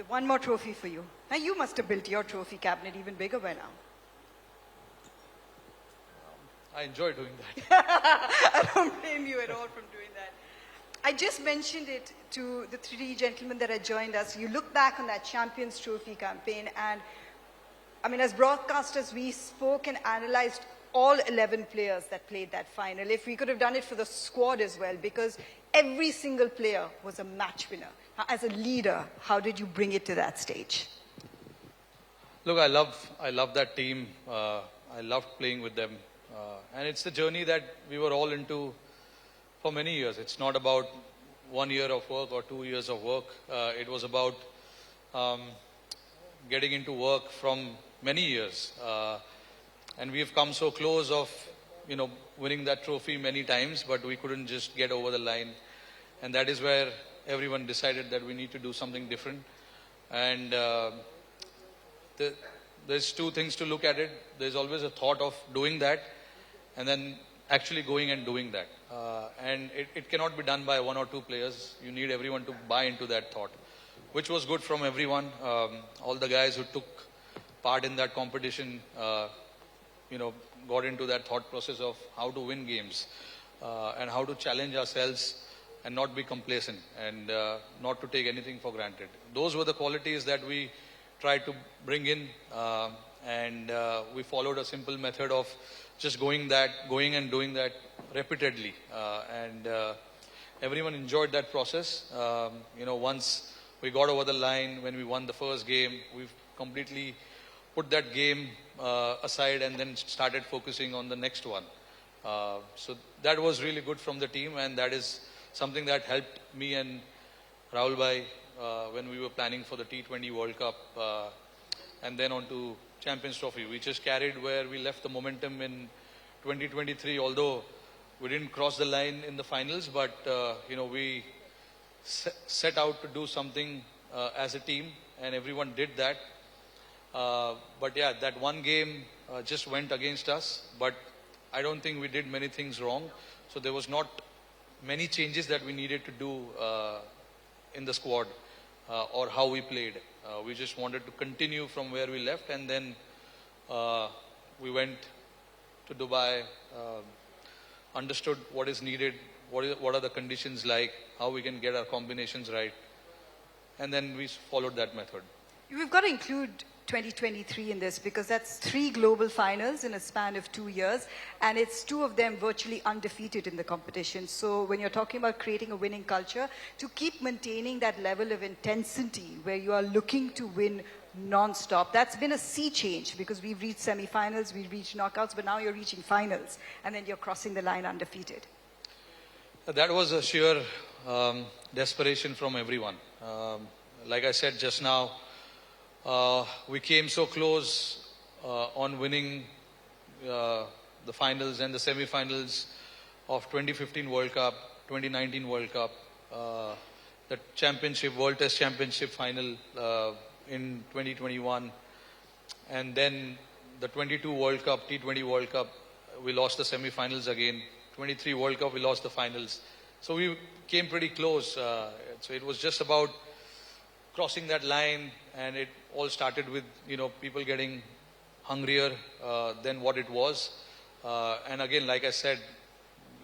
One more trophy for you. Now you must have built your trophy cabinet even bigger by now. I enjoy doing that. I don't blame you at all from doing that. I just mentioned it to the three gentlemen that had joined us. You look back on that Champions Trophy campaign, and I mean, as broadcasters, we spoke and analyzed all 11 players that played that final. If we could have done it for the squad as well, because every single player was a match winner. Now, as a leader, how did you bring it to that stage? Look, I love that team. I loved playing with them. And it's the journey that we were all into for many years. It's not about 1 year of work or 2 years of work. It was about getting into work from many years. And we've come so close of, winning that trophy many times, but we couldn't just get over the line. And that is where everyone decided that we need to do something different. And there's two things to look at it. There's always a thought of doing that, and then actually going and doing that. And it cannot be done by 1 or 2 players. You need everyone to buy into that thought, which was good from everyone. All the guys who took part in that competition, got into that thought process of how to win games and how to challenge ourselves and not be complacent and not to take anything for granted. Those were the qualities that we tried to bring in, and we followed a simple method of just going and doing that repeatedly, and everyone enjoyed that process. Once we got over the line, when we won the first game, we've completely put that game aside and then started focusing on the next one. So that was really good from the team, and that is something that helped me and Rahul Bhai when we were planning for the T20 World Cup and then on to Champions Trophy. We just carried where we left the momentum in 2023, although we didn't cross the line in the finals, but we set out to do something as a team, and everyone did that. But yeah, that one game just went against us, but I don't think we did many things wrong. So there was not many changes that we needed to do in the squad or how we played. We just wanted to continue from where we left, and then we went to Dubai, understood what is needed, what are the conditions like, how we can get our combinations right, and then we followed that method. We've got to include 2023 in this, because that's 3 global finals in a span of 2 years, and it's 2 of them virtually undefeated in the competition. So when you're talking about creating a winning culture, to keep maintaining that level of intensity where you are looking to win non-stop, that's been a sea change, because we've reached semi-finals, we've reached knockouts, but now you're reaching finals, and then you're crossing the line undefeated. That was a sheer desperation from everyone. Like I said just now, we came so close on winning the finals and the semi-finals of 2015 World Cup, 2019 World Cup, the championship, World Test Championship final in 2021, and then the 22 World Cup, T20 World Cup, we lost the semi-finals again. 23 World Cup, we lost the finals. So we came pretty close. So it was just about crossing that line, and it all started with people getting hungrier than what it was. And again, like I said,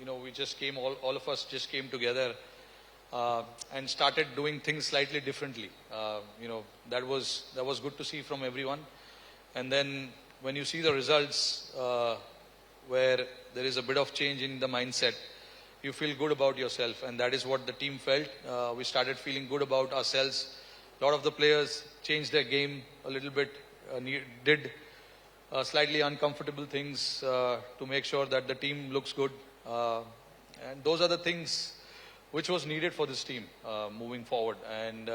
we just came, all of us just came together and started doing things slightly differently. That was good to see from everyone. And then when you see the results where there is a bit of change in the mindset, you feel good about yourself, and that is what the team felt. We started feeling good about ourselves. A lot of the players changed their game a little bit, did slightly uncomfortable things to make sure that the team looks good. And those are the things which was needed for this team moving forward. And,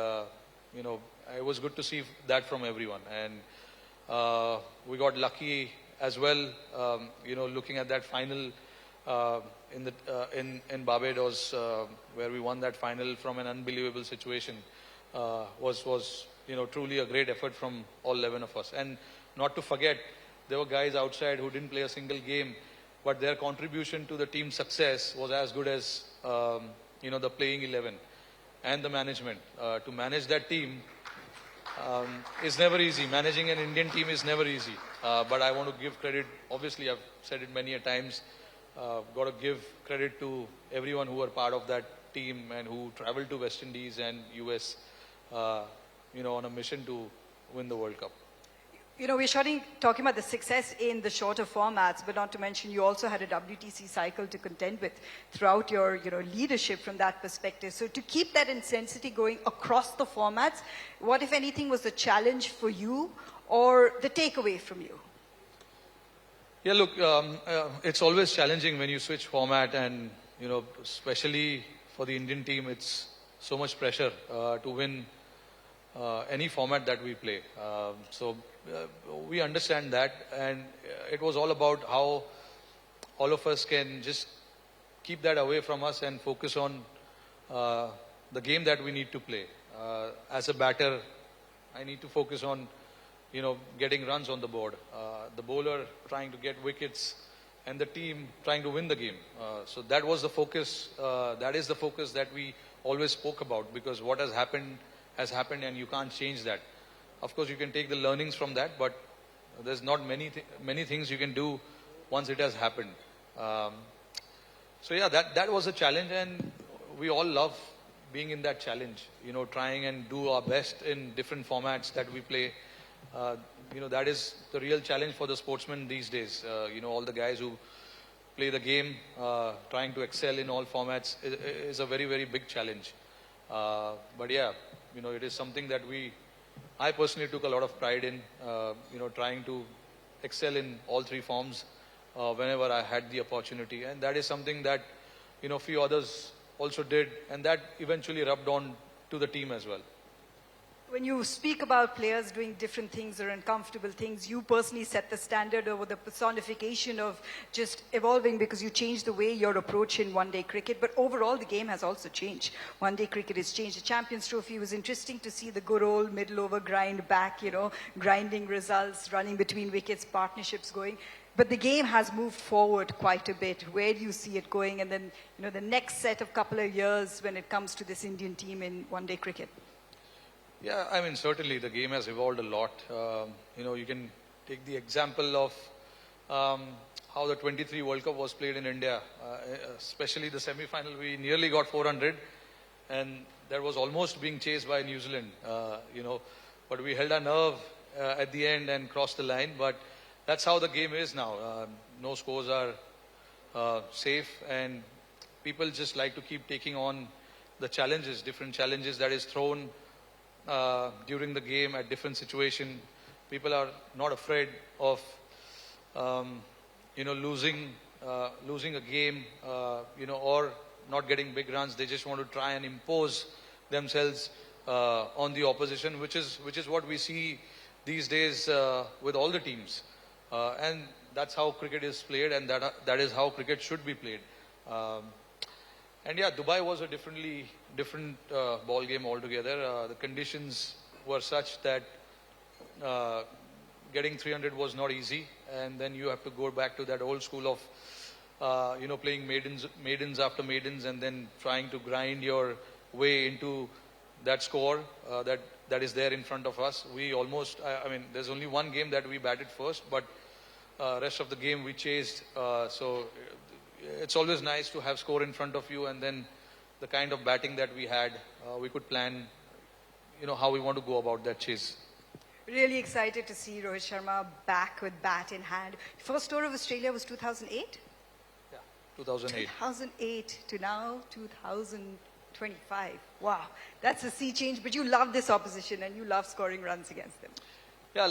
it was good to see that from everyone. And we got lucky as well, looking at that final in Barbados, where we won that final from an unbelievable situation. Was truly a great effort from all 11 of us. And not to forget, there were guys outside who didn't play a single game, but their contribution to the team's success was as good as the playing 11 and the management. To manage that team It's never easy. Managing an Indian team is never easy. But I want to give credit. Obviously, I've said it many a times. Got to give credit to everyone who were part of that team and who traveled to West Indies and US, on a mission to win the World Cup. We're talking about the success in the shorter formats, but not to mention you also had a WTC cycle to contend with throughout your, leadership from that perspective. So to keep that intensity going across the formats, what, if anything, was the challenge for you or the takeaway from you? Yeah, look, it's always challenging when you switch format and, especially for the Indian team, it's so much pressure to win any format that we play. So we understand that, and it was all about how all of us can just keep that away from us and focus on the game that we need to play. As a batter, I need to focus on, getting runs on the board. The bowler trying to get wickets, and the team trying to win the game. So that was the focus. That is the focus that we always spoke about, because what has happened, and you can't change that. Of course, you can take the learnings from that, but there's not many things you can do once it has happened. So yeah, that was a challenge, and we all love being in that challenge. Trying and do our best in different formats that we play. That is the real challenge for the sportsmen these days. All the guys who play the game, trying to excel in all formats is a very, very big challenge. But yeah, it is something that I personally took a lot of pride in, trying to excel in all three forms whenever I had the opportunity. And that is something that, few others also did, and that eventually rubbed on to the team as well. When you speak about players doing different things or uncomfortable things, you personally set the standard over the personification of just evolving, because you changed the way you're approaching one-day cricket. But overall, the game has also changed. One-day cricket has changed. The Champions Trophy was interesting to see the good old middle-over grind back, grinding results, running between wickets, partnerships going. But the game has moved forward quite a bit. Where do you see it going? And then, the next set of couple of years when it comes to this Indian team in one-day cricket? Yeah, I mean, certainly the game has evolved a lot. You can take the example of how the 23 World Cup was played in India, especially the semi-final. We nearly got 400, and that was almost being chased by New Zealand, But we held our nerve at the end and crossed the line. But that's how the game is now. No scores are safe, and people just like to keep taking on the challenges, different challenges that is thrown during the game at different situation. People are not afraid of, losing a game, or not getting big runs. They just want to try and impose themselves on the opposition, which is what we see these days with all the teams. And that's how cricket is played, and that is how cricket should be played. And yeah, Dubai was a different ball game altogether. The conditions were such that getting 300 was not easy, and then you have to go back to that old school of playing maidens after maidens, and then trying to grind your way into that score that is there in front of us. We almost, there's only one game that we batted first, but rest of the game we chased. So it's always nice to have score in front of you, and then the kind of batting that we had, we could plan, how we want to go about that chase. Really excited to see Rohit Sharma back with bat in hand. First tour of Australia was 2008? Yeah, 2008. 2008 to now 2025. Wow, that's a sea change, but you love this opposition and you love scoring runs against them. Yeah,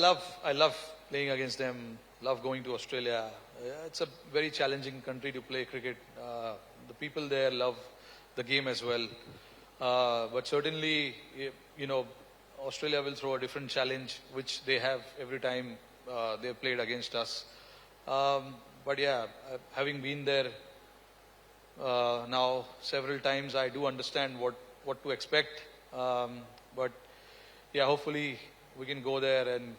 I love playing against them, love going to Australia. It's a very challenging country to play cricket. The people there love the game as well. But certainly, Australia will throw a different challenge, which they have every time they've played against us. But yeah, having been there now several times, I do understand what to expect. But yeah, hopefully we can go there and,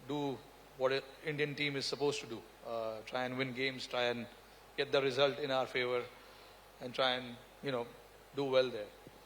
do what an Indian team is supposed to do. Try and win games, try and get the result in our favor, and try and, do well there.